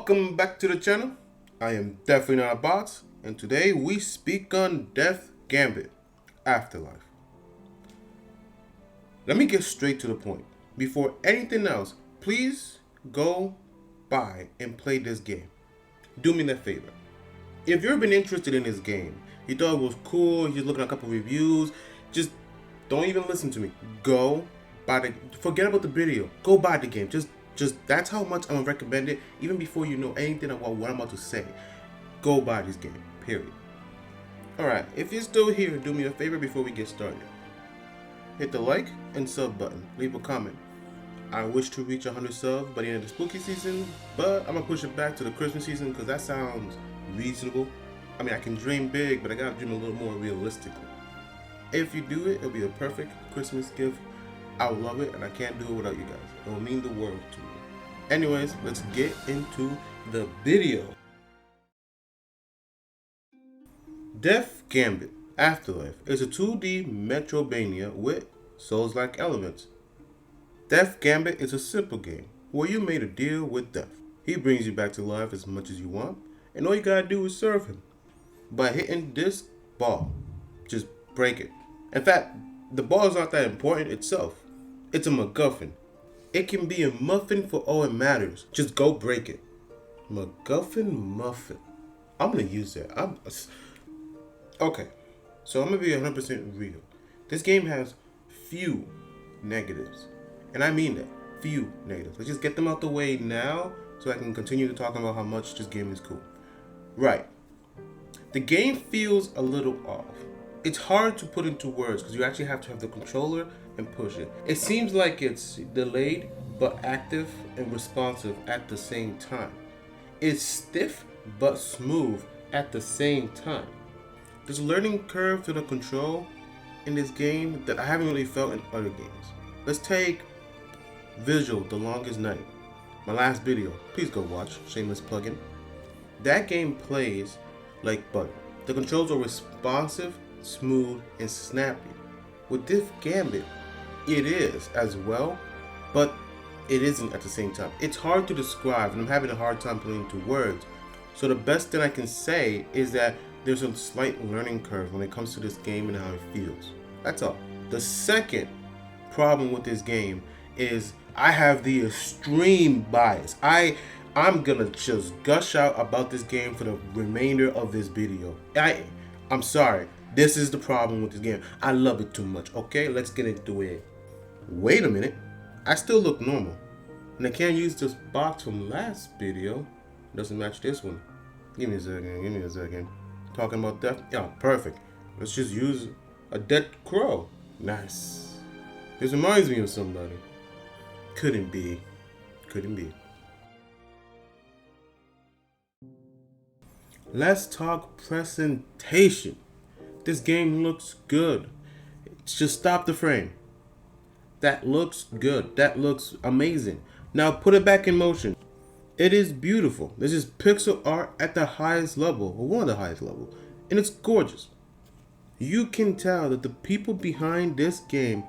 Welcome back to the channel. I am definitely not a bot, and today we speak on Death Gambit, AfterLife. Let me get straight to the point. Before anything else, please go buy and play this game. Do me that favor. If you've been interested in this game, you thought it was cool, you're looking at a couple reviews, just don't even listen to me. Go buy forget about the video. Go buy the game. Just that's how much I'm gonna recommend it, even before you know anything about what I'm about to say. Go buy this game, period. Alright, if you're still here, do me a favor before we get started. Hit the like and sub button, leave a comment. I wish to reach 100 subs by the end of the spooky season, but I'm gonna push it back to the Christmas season because that sounds reasonable. I mean, I can dream big, but I gotta dream a little more realistically. If you do it, it'll be a perfect Christmas gift. I would love it, and I can't do it without you guys. It will mean the world to me. Anyways, let's get into the video. Death Gambit AfterLife is a 2D Metroidvania with Souls-like elements. Death Gambit is a simple game where you made a deal with death. He brings you back to life as much as you want, and all you gotta do is serve him. By hitting this ball, just break it. In fact, the ball is not that important itself. It's a MacGuffin. It can be a muffin for all it matters. Just go break it. MacGuffin muffin. I'm gonna use that. Okay, so I'm gonna be 100% real. This game has few negatives. And I mean that. Few negatives. Let's just get them out the way now so I can continue to talk about how much this game is cool. Right. The game feels a little off. It's hard to put into words because you actually have to have the controller and push it. It seems like it's delayed but active and responsive at the same time. It's stiff but smooth at the same time. There's a learning curve to the control in this game that I haven't really felt in other games. Let's take Visual, The Longest Night. My last video. Please go watch. Shameless plugin. That game plays like butter. The controls are responsive, smooth, and snappy. With Death Gambit, it is as well, but it isn't at the same time. It's hard to describe, and I'm having a hard time putting into words. So the best thing I can say is that there's a slight learning curve when it comes to this game and how it feels. That's all. The second problem with this game is I have the extreme bias. I'm gonna just gush out about this game for the remainder of this video. I'm sorry. This is the problem with this game. I love it too much. Okay, let's get into it. Wait a minute. I still look normal. And I can't use this box from last video. It doesn't match this one. Give me a second. Talking about death? Yeah, perfect. Let's just use a dead crow. Nice. This reminds me of somebody. Couldn't be. Let's talk presentation. This game looks good. Just stop the frame. That looks good. That looks amazing. Now put it back in motion. It is beautiful. This is pixel art at the highest level, or one of the highest level, and it's gorgeous. You can tell that the people behind this game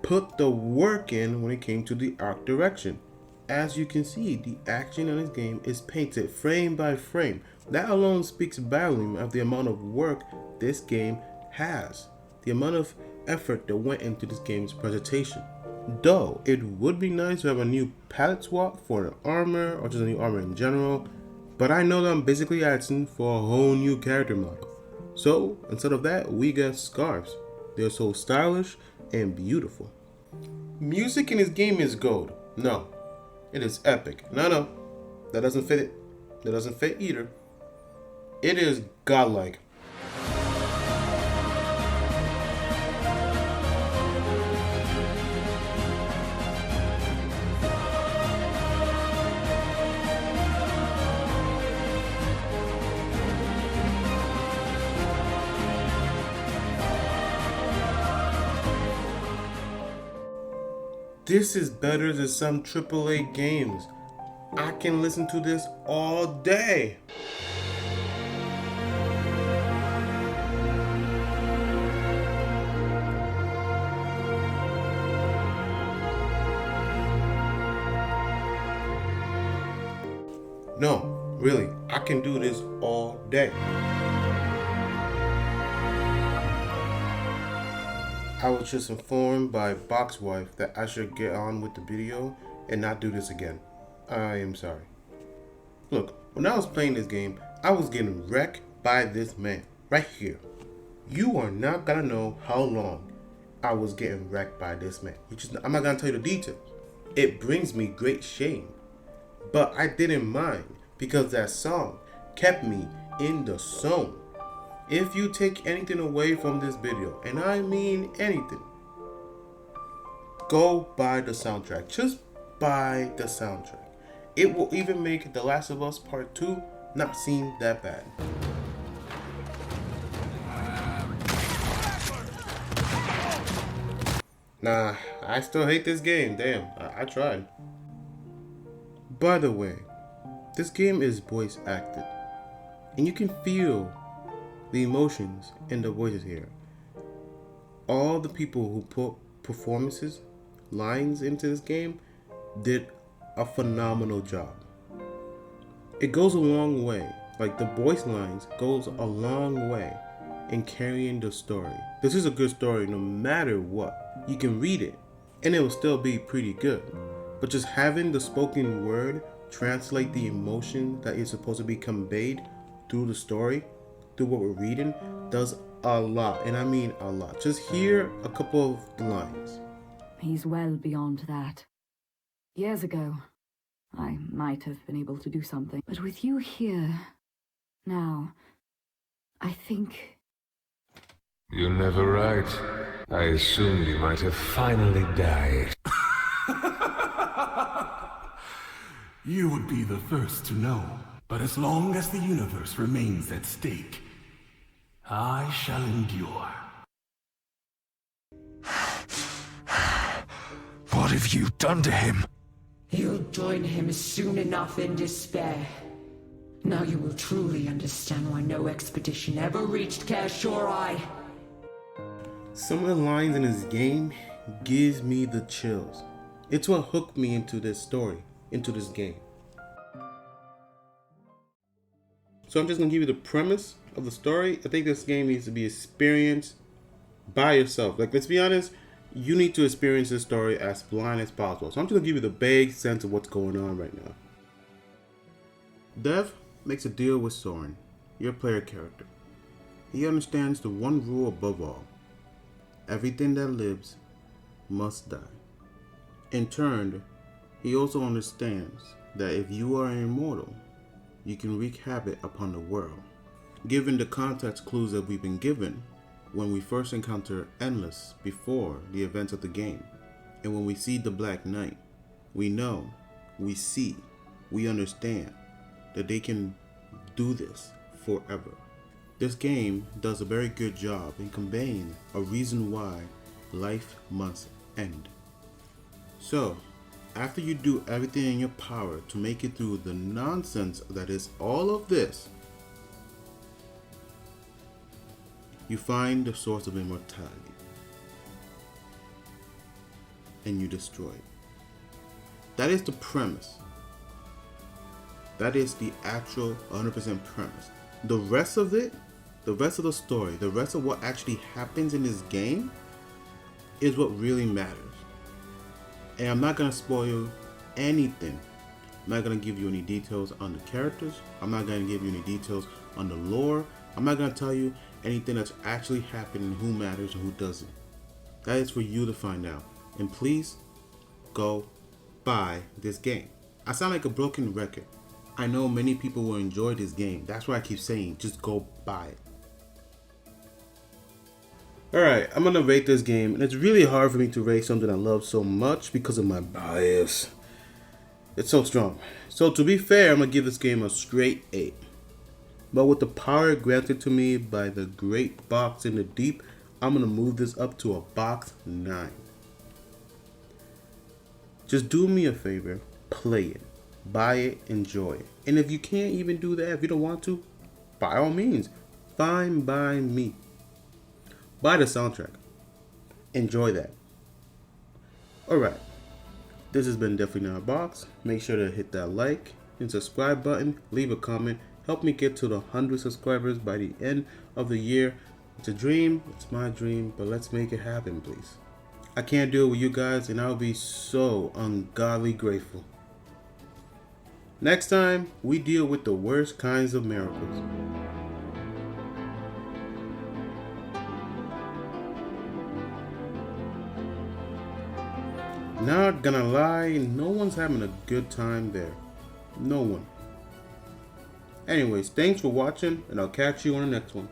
put the work in when it came to the art direction. As you can see, the action in this game is painted frame by frame. That alone speaks volume of the amount of work this game has. The amount of effort that went into this game's presentation. Though, it would be nice to have a new palette swap for an armor, or just a new armor in general. But I know that I'm basically asking for a whole new character model. So, instead of that, we get scarves. They're so stylish and beautiful. Music in this game is gold. No. It is epic. No. That doesn't fit it. That doesn't fit either. It is godlike. This is better than some AAA games. I can listen to this all day. No, really, I can do this all day. I was just informed by Boxwife that I should get on with the video and not do this again. I am sorry. Look, when I was playing this game, I was getting wrecked by this man right here. You are not gonna know how long I was getting wrecked by this man. I'm not gonna tell you the details. It brings me great shame. But I didn't mind because that song kept me in the zone. If you take anything away from this video, and I mean anything, go buy the soundtrack. Just buy the soundtrack. It will even make The Last of Us Part 2 not seem that bad. Nah, I still hate this game. Damn, I tried. By the way, this game is voice acted, and you can feel the emotions in the voices here. All the people who put performances, lines into this game did a phenomenal job. It goes a long way, like the voice lines goes a long way in carrying the story. This is a good story no matter what. You can read it and it will still be pretty good. But just having the spoken word translate the emotion that is supposed to be conveyed through the story, through what we're reading, does a lot. And I mean a lot. Just hear a couple of the lines. He's well beyond that. Years ago, I might have been able to do something. But with you here, now, I think... You're never right. I assumed you might have finally died. You would be the first to know. But as long as the universe remains at stake, I shall endure. What have you done to him? You'll join him soon enough in despair. Now you will truly understand why no expedition ever reached Kashori. Some of the lines in this game gives me the chills. It's what hooked me into this story, into this game. So I'm just gonna give you the premise of the story. I think this game needs to be experienced by yourself. Like, let's be honest, you need to experience this story as blind as possible. So I'm just gonna give you the vague sense of what's going on right now. Dev makes a deal with Soren, your player character. He understands the one rule above all. Everything that lives must die. In turn, he also understands that if you are immortal, you can wreak havoc upon the world. Given the context clues that we've been given when we first encounter Endless before the events of the game, and when we see the Black Knight, we know, we see, we understand that they can do this forever. This game does a very good job in conveying a reason why life must end. So, after you do everything in your power to make it through the nonsense that is all of this, you find the source of immortality and you destroy it. That is the premise. That is the actual 100% premise. The rest of it, the rest of the story, the rest of what actually happens in this game is what really matters. And I'm not going to spoil anything. I'm not going to give you any details on the characters. I'm not going to give you any details on the lore. I'm not going to tell you anything that's actually happening, who matters and who doesn't. That is for you to find out. And please, go buy this game. I sound like a broken record. I know many people will enjoy this game. That's why I keep saying, just go buy it. Alright, I'm gonna rate this game, and it's really hard for me to rate something I love so much because of my bias. It's so strong. So to be fair, I'm gonna give this game a straight 8. But with the power granted to me by the great box in the deep, I'm gonna move this up to a box 9. Just do me a favor, play it, buy it, enjoy it. And if you can't even do that, if you don't want to, by all means, fine by me. Buy the soundtrack. Enjoy that. Alright. This has been Definitely Not a Box. Make sure to hit that like, and subscribe button, leave a comment, help me get to the 100 subscribers by the end of the year. It's a dream, it's my dream, but let's make it happen, please. I can't do it with you guys, and I'll be so ungodly grateful. Next time, we deal with the worst kinds of miracles. Not gonna lie, no one's having a good time there. No one. Anyways, thanks for watching, and I'll catch you on the next one.